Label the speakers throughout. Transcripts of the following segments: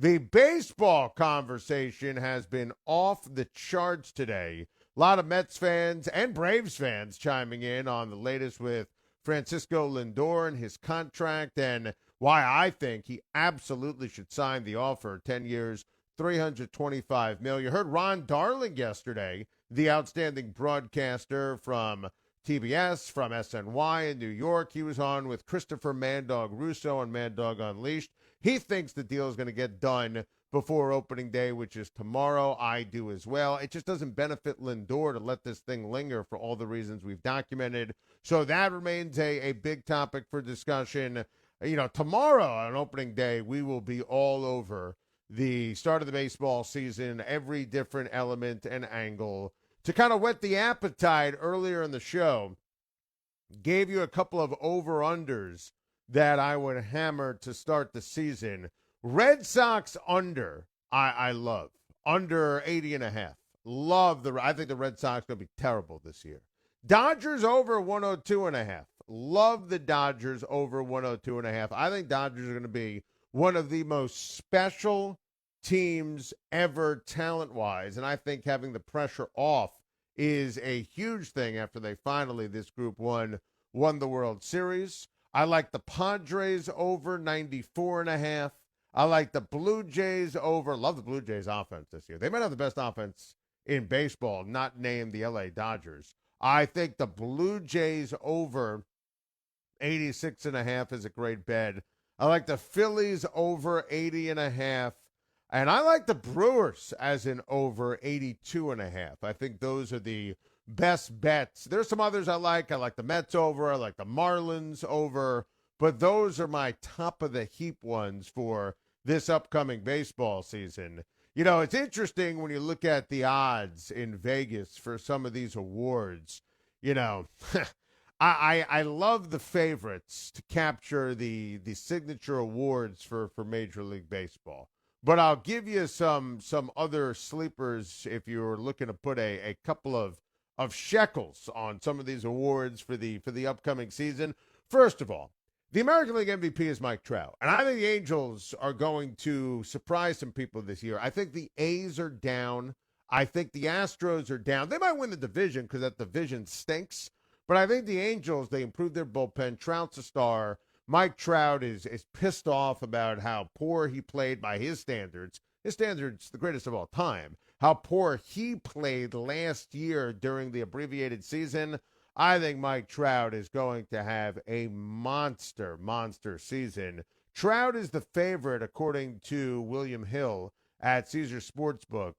Speaker 1: The baseball conversation has been off the charts today. A lot of Mets fans and Braves fans chiming in on the latest with Francisco Lindor and his contract and why I think he absolutely should sign the offer. 10 years, $325 million. You heard Ron Darling yesterday, the outstanding broadcaster from TBS, from SNY in New York. He was on with Christopher Mad Dog Russo on Mad Dog Unleashed. He thinks the deal is going to get done before opening day, which is tomorrow. I do as well. It just doesn't benefit Lindor to let this thing linger for all the reasons we've documented. So that remains a big topic for discussion. You know, tomorrow on opening day, we will be all over the start of the baseball season, every different element and angle. To kind of whet the appetite earlier in the show, gave you a couple of over-unders that I would hammer to start the season. Red Sox under, I love. Under 80.5. I think the Red Sox are going to be terrible this year. Dodgers over 102.5. Love the Dodgers over 102.5. I think Dodgers are going to be one of the most special teams ever talent-wise, and I think having the pressure off is a huge thing after they finally, this group won the World Series. I like the Padres over 94.5. I like the Blue Jays over. Love the Blue Jays offense this year. They might have the best offense in baseball, not named the LA Dodgers. I think the Blue Jays over 86.5 is a great bet. I like the Phillies over 80.5. And I like the Brewers as an over 82.5. I think those are the best bets. There's some others I like. I like the Mets over. I like the Marlins over. But those are my top of the heap ones for this upcoming baseball season. You know, it's interesting when you look at the odds in Vegas for some of these awards. You know, I love the favorites to capture the signature awards for Major League Baseball. But I'll give you some other sleepers if you're looking to put a couple of shekels on some of these awards for the upcoming season. First of all, the American League MVP is Mike Trout. And I think the Angels are going to surprise some people this year. I think the A's are down. I think the Astros are down. They might win the division because that division stinks. But I think the Angels, they improved their bullpen. Trout's a star. Mike Trout is pissed off about how poor he played by his standards. His standards, the greatest of all time. How poor he played last year during the abbreviated season. I think Mike Trout is going to have a monster season. Trout is the favorite, according to William Hill at Caesar Sportsbook.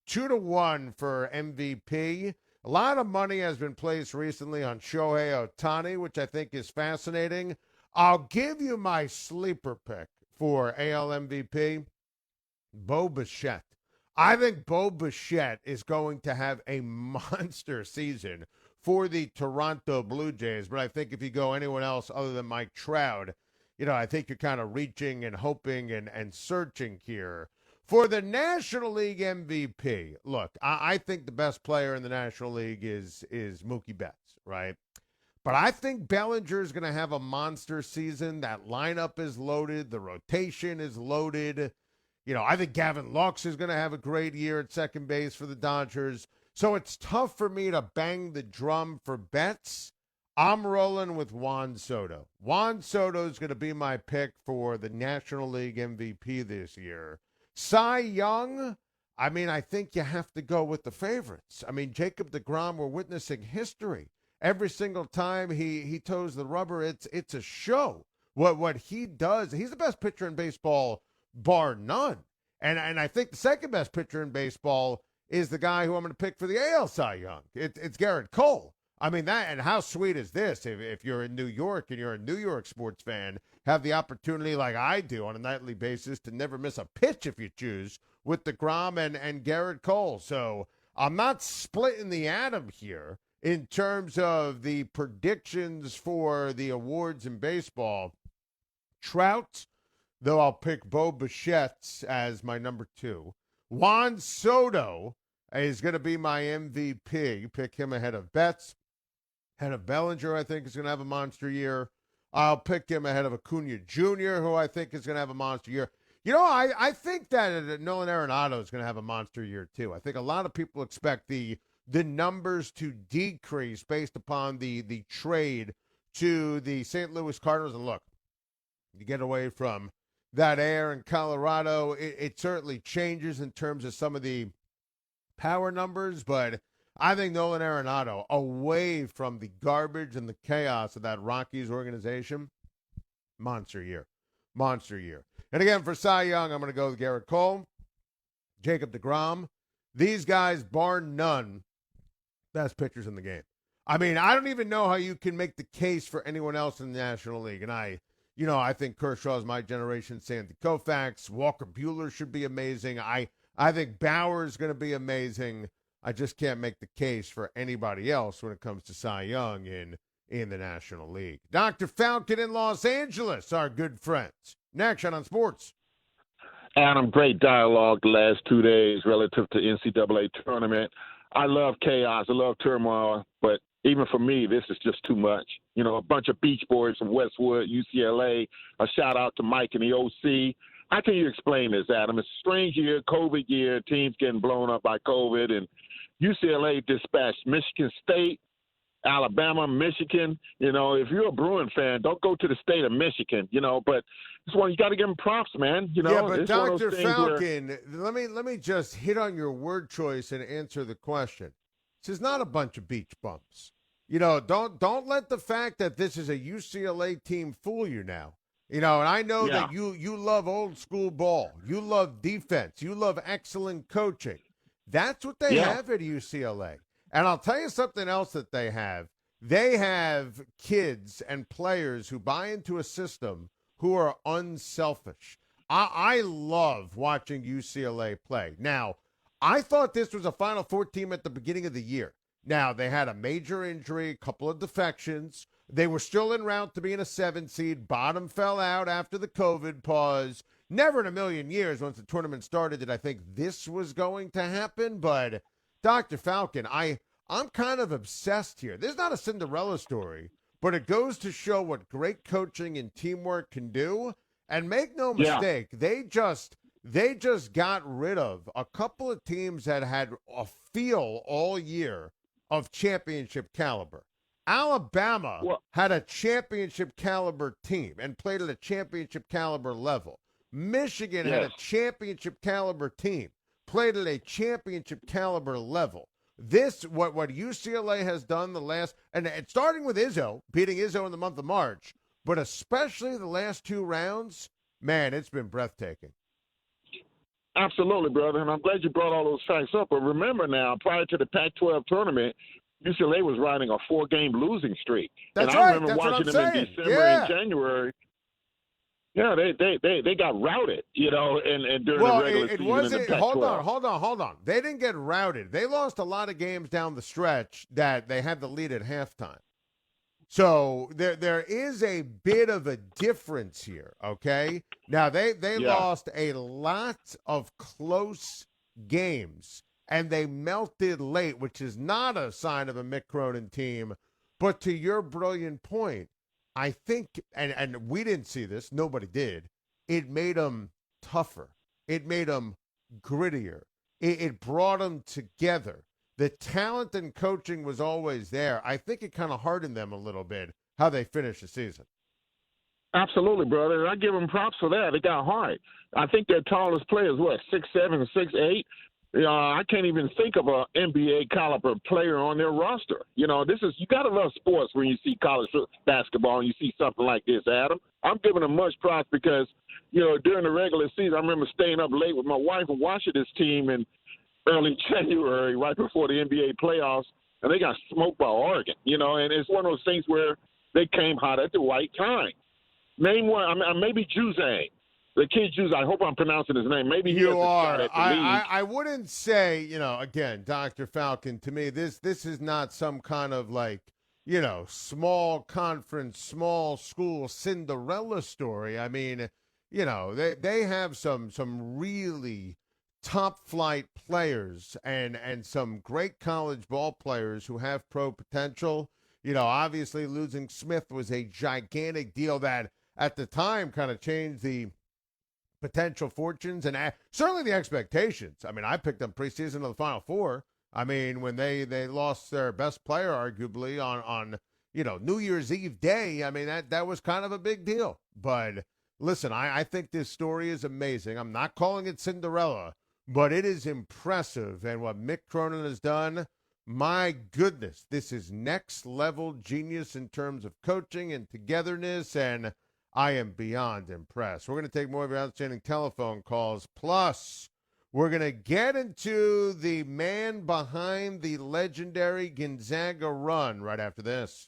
Speaker 1: 2-1 for MVP. A lot of money has been placed recently on Shohei Ohtani, which I think is fascinating. I'll give you my sleeper pick for AL MVP, Bo Bichette. I think Bo Bichette is going to have a monster season for the Toronto Blue Jays. But I think if you go anyone else other than Mike Trout, you know, I think you're kind of reaching and hoping and searching here. For the National League MVP, look, I think the best player in the National League is Mookie Betts, right? But I think Bellinger is going to have a monster season. That lineup is loaded. The rotation is loaded. You know, I think Gavin Lux is going to have a great year at second base for the Dodgers. So it's tough for me to bang the drum for bets. I'm rolling with Juan Soto. Juan Soto is going to be my pick for the National League MVP this year. Cy Young, I mean, I think you have to go with the favorites. I mean, Jacob deGrom, we're witnessing history. Every single time he toes the rubber, it's a show. What he does, he's the best pitcher in baseball, bar none. And I think the second best pitcher in baseball is the guy who I'm going to pick for the AL Cy Young. It's Garrett Cole. I mean, that, and how sweet is this if you're in New York and you're a New York sports fan, have the opportunity like I do on a nightly basis to never miss a pitch if you choose with deGrom and Garrett Cole. So I'm not splitting the atom here in terms of the predictions for the awards in baseball. Trout, though I'll pick Bo Bichette as my number 2. Juan Soto is going to be my MVP. Pick him ahead of Betts. Ahead of Bellinger, I think, is going to have a monster year. I'll pick him ahead of Acuna Jr., who I think is going to have a monster year. I think that Nolan Arenado is going to have a monster year too. I think a lot of people expect the numbers to decrease based upon the trade to the St. Louis Cardinals. And look, you get away from that air in Colorado, it certainly changes in terms of some of the power numbers, but I think Nolan Arenado, away from the garbage and the chaos of that Rockies organization, monster year. Monster year. And again, for Cy Young, I'm going to go with Garrett Cole, Jacob deGrom. These guys, bar none, best pitchers in the game. I mean, I don't even know how you can make the case for anyone else in the National League. And I think Kershaw's my generation, Sandy Koufax, Walker Buehler should be amazing. I think Bauer's going to be amazing. I just can't make the case for anybody else when it comes to Cy Young in the National League. Dr. Falcon in Los Angeles, our good friends. Next on Sports.
Speaker 2: Adam, great dialogue the last 2 days relative to NCAA tournament. I love chaos. I love turmoil. But even for me, this is just too much. A bunch of Beach Boys from Westwood, UCLA. A shout-out to Mike and the OC. How can you explain this, Adam? It's a strange year, COVID year, teams getting blown up by COVID, and UCLA dispatched Michigan State, Alabama, Michigan. If you're a Bruin fan, don't go to the state of Michigan, but this one, you got to give them props, man.
Speaker 1: Yeah, but Dr. Falcon, let me just hit on your word choice and answer the question. This is not a bunch of beach bumps. Don't let the fact that this is a UCLA team fool you now. And I know that you love old school ball. You love defense. You love excellent coaching. That's what they have at UCLA. And I'll tell you something else that they have. They have kids and players who buy into a system who are unselfish. I love watching UCLA play. Now, I thought this was a Final Four team at the beginning of the year. Now, they had a major injury, a couple of defections. They were still en route to being a 7 seed. Bottom fell out after the COVID pause. Never in a million years, once the tournament started, did I think this was going to happen. But Dr. Falcon, I'm kind of obsessed here. This is not a Cinderella story, but it goes to show what great coaching and teamwork can do. And make no mistake, they just got rid of a couple of teams that had a feel all year of championship caliber. Alabama had a championship caliber team and played at a championship caliber level. Michigan had a championship caliber team, played at a championship caliber level. This, what UCLA has done the last, and starting with Izzo, beating Izzo in the month of March, but especially the last 2 rounds, man, it's been breathtaking.
Speaker 2: Absolutely, brother, and I'm glad you brought all those facts up. But remember now, prior to the Pac-12 tournament, UCLA was riding a 4-game losing streak.
Speaker 1: That's
Speaker 2: and
Speaker 1: right.
Speaker 2: I remember
Speaker 1: That's
Speaker 2: watching
Speaker 1: what
Speaker 2: them
Speaker 1: I'm
Speaker 2: in
Speaker 1: saying.
Speaker 2: December and January. Yeah, they got routed, and during the regular season in the Pac-12.
Speaker 1: Hold on. They didn't get routed. They lost a lot of games down the stretch that they had the lead at halftime. So there is a bit of a difference here, okay? Now, they lost a lot of close games, and they melted late, which is not a sign of a Mick Cronin team. But to your brilliant point, I think, and we didn't see this, nobody did, it made them tougher. It made them grittier. It brought them together. The talent and coaching was always there. I think it kind of hardened them a little bit how they finished the season.
Speaker 2: Absolutely, brother. I give them props for that. It got hard. I think their tallest player is, 6'7", 6'8"? I can't even think of an NBA caliber player on their roster. You got to love sports when you see college basketball and you see something like this, Adam. I'm giving them much props because, during the regular season, I remember staying up late with my wife and watching this team in early January, right before the NBA playoffs, and they got smoked by Oregon, and it's one of those things where they came hot at the right time. Name one, maybe Juzang. The kid Juzang, I hope I'm pronouncing his name. Maybe he
Speaker 1: you
Speaker 2: are.
Speaker 1: I wouldn't say, again, Dr. Falcon, to me, this is not some kind of small conference, small school Cinderella story. I mean, they have some really top flight players and some great college ball players who have pro potential. Obviously losing Smith was a gigantic deal that at the time kind of changed the potential fortunes and certainly the expectations. I mean, I picked them preseason to the Final Four. I mean, when they lost their best player, arguably, on New Year's Eve day, I mean, that was kind of a big deal. But listen, I think this story is amazing. I'm not calling it Cinderella, but it is impressive. And what Mick Cronin has done, my goodness, this is next level genius in terms of coaching and togetherness, and I am beyond impressed. We're going to take more of your outstanding telephone calls. Plus, we're going to get into the man behind the legendary Gonzaga run right after this.